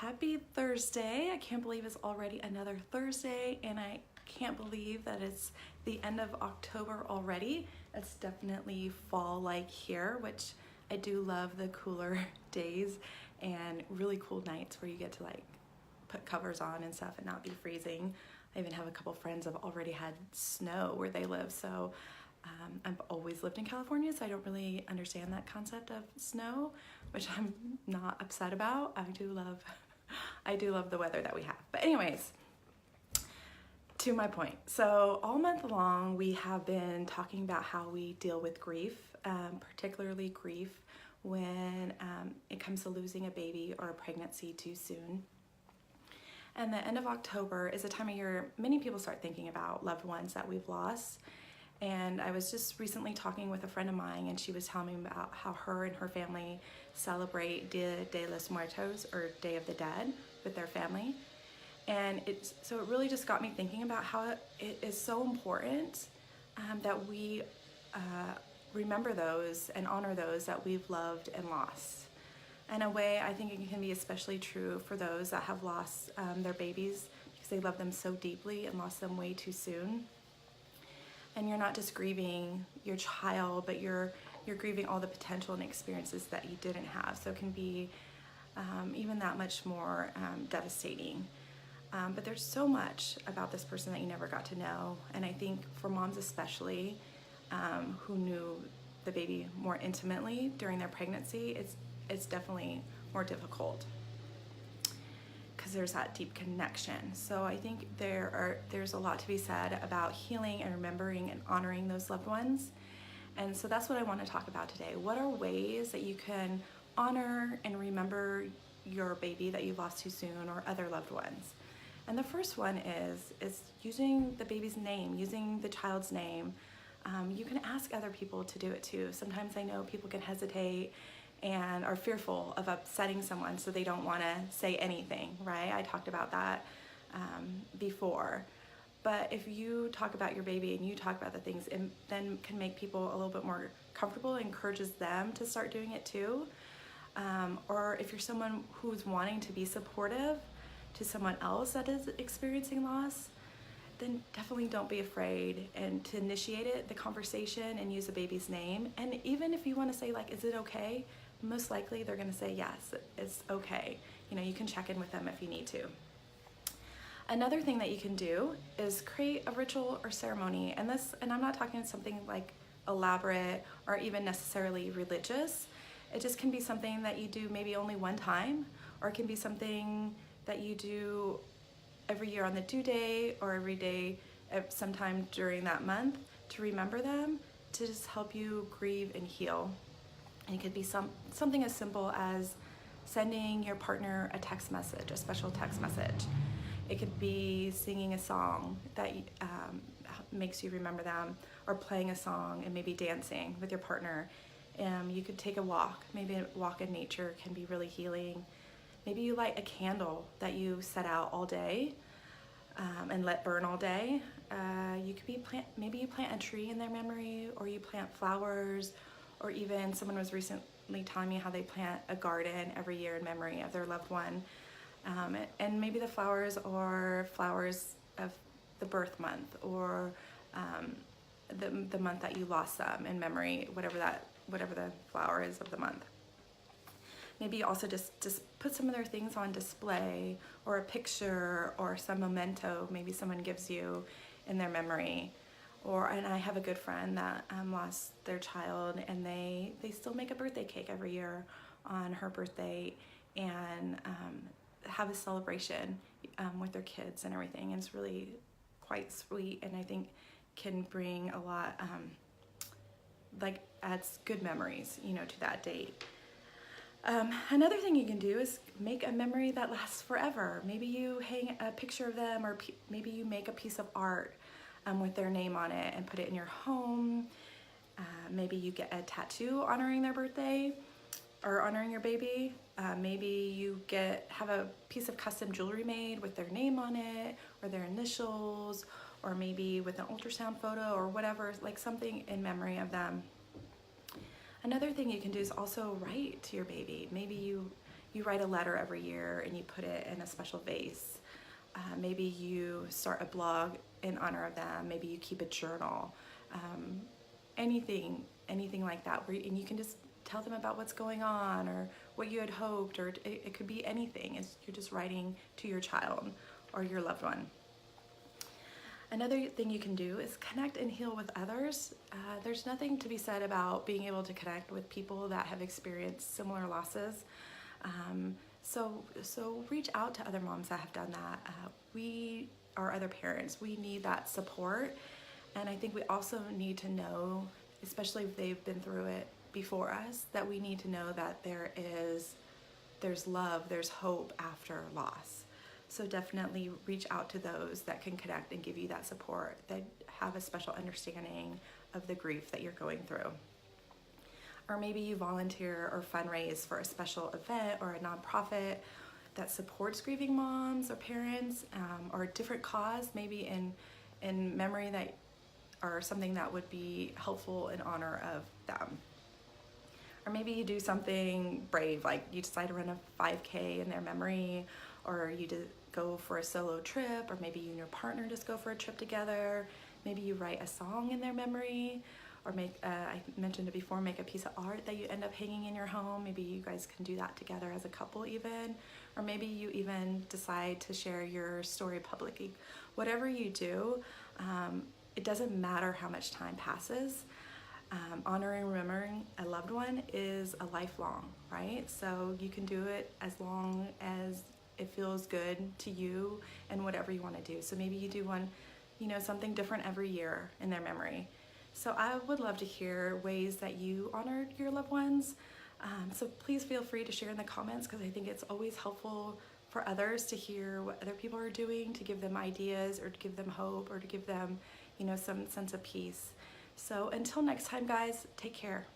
Happy Thursday. I can't believe it's already another Thursday, and I can't believe that it's the end of October already. It's definitely fall-like here, which I do love the cooler days and really cool nights where you get to like put covers on and stuff and not be freezing. I even have a couple friends that have already had snow where they live, so I've always lived in California, so I don't really understand that concept of snow, which I'm not upset about. I do love the weather that we have. But anyways, to my point. So all month long, we have been talking about how we deal with grief, particularly grief when it comes to losing a baby or a pregnancy too soon. And the end of October is a time of year many people start thinking about loved ones that we've lost. And I was just recently talking with a friend of mine, and she was telling me about how her and her family celebrate Dia de los Muertos, or Day of the Dead, with their family. And it really just got me thinking about how it is so important that we remember those and honor those that we've loved and lost. In a way, I think it can be especially true for those that have lost their babies because they love them so deeply and lost them way too soon. And you're not just grieving your child, but you're grieving all the potential and experiences that you didn't have. So it can be even that much more devastating. But there's so much about this person that you never got to know. And I think for moms especially, who knew the baby more intimately during their pregnancy, it's definitely more difficult because there's that deep connection. So I think there's a lot to be said about healing and remembering and honoring those loved ones. And so that's what I want to talk about today. What are ways that you can honor and remember your baby that you lost too soon or other loved ones? And the first one is using the baby's name, using the child's name. You can ask other people to do it too. Sometimes I know people can hesitate and are fearful of upsetting someone, so they don't want to say anything, right? I talked about that before. But if you talk about your baby and you talk about the things, it then can make people a little bit more comfortable, encourages them to start doing it too. Or if you're someone who's wanting to be supportive to someone else that is experiencing loss, then definitely don't be afraid and to initiate it, the conversation, and use the baby's name. And even if you want to say like, is it okay? Most likely they're going to say yes, it's okay. You know, you can check in with them if you need to. Another thing that you can do is create a ritual or ceremony. And I'm not talking something like elaborate or even necessarily religious. It just can be something that you do maybe only one time, or it can be something that you do every year on the due date or every day sometime during that month to remember them, to just help you grieve and heal. And it could be something as simple as sending your partner a text message, a special text message. It could be singing a song that makes you remember them, or playing a song and maybe dancing with your partner. You could take a walk. Maybe a walk in nature can be really healing. Maybe you light a candle that you set out all day and let burn all day. Maybe you plant a tree in their memory, or you plant flowers, or even someone was recently telling me how they plant a garden every year in memory of their loved one. And maybe the flowers are flowers of the birth month, or the month that you lost them in memory, whatever the flower is of the month. Maybe you also just put some of their things on display, or a picture, or some memento maybe someone gives you in their memory. And I have a good friend that lost their child, and they still make a birthday cake every year on her birthday and have a celebration with their kids and everything. And it's really quite sweet, and I think can bring a lot, adds good memories, to that date. Another thing you can do is make a memory that lasts forever. Maybe you hang a picture of them, or maybe you make a piece of art with their name on it and put it in your home. Maybe you get a tattoo honoring their birthday or honoring your baby. Maybe you have a piece of custom jewelry made with their name on it, or their initials, or maybe with an ultrasound photo or whatever, like something in memory of them. Another thing you can do is also write to your baby. Maybe you you write a letter every year and you put it in a special vase. Maybe you start a blog in honor of them. Maybe you keep a journal. Anything like that, and you can just tell them about what's going on or what you had hoped, or it could be anything. You're just writing to your child or your loved one. Another thing you can do is connect and heal with others. There's nothing to be said about being able to connect with people that have experienced similar losses. So reach out to other moms that have done that. We are other parents. We need that support. And I think we also need to know, especially if they've been through it before us, that we need to know that there's love, there's hope after loss. So definitely reach out to those that can connect and give you that support, that have a special understanding of the grief that you're going through. Or maybe you volunteer or fundraise for a special event or a nonprofit that supports grieving moms or parents, or a different cause, maybe in memory that, or something that would be helpful in honor of them. Or maybe you do something brave, like you decide to run a 5K in their memory, or you go for a solo trip, or maybe you and your partner just go for a trip together. Maybe you write a song in their memory, or I mentioned it before, make a piece of art that you end up hanging in your home. Maybe you guys can do that together as a couple even, or maybe you even decide to share your story publicly. Whatever you do, it doesn't matter how much time passes. Honoring and remembering a loved one is a lifelong, right? So you can do it as long as it feels good to you and whatever you want to do. So maybe you do something different every year in their memory. So I would love to hear ways that you honored your loved ones. So please feel free to share in the comments, because I think it's always helpful for others to hear what other people are doing, to give them ideas or to give them hope or to give them, some sense of peace. So until next time, guys, take care.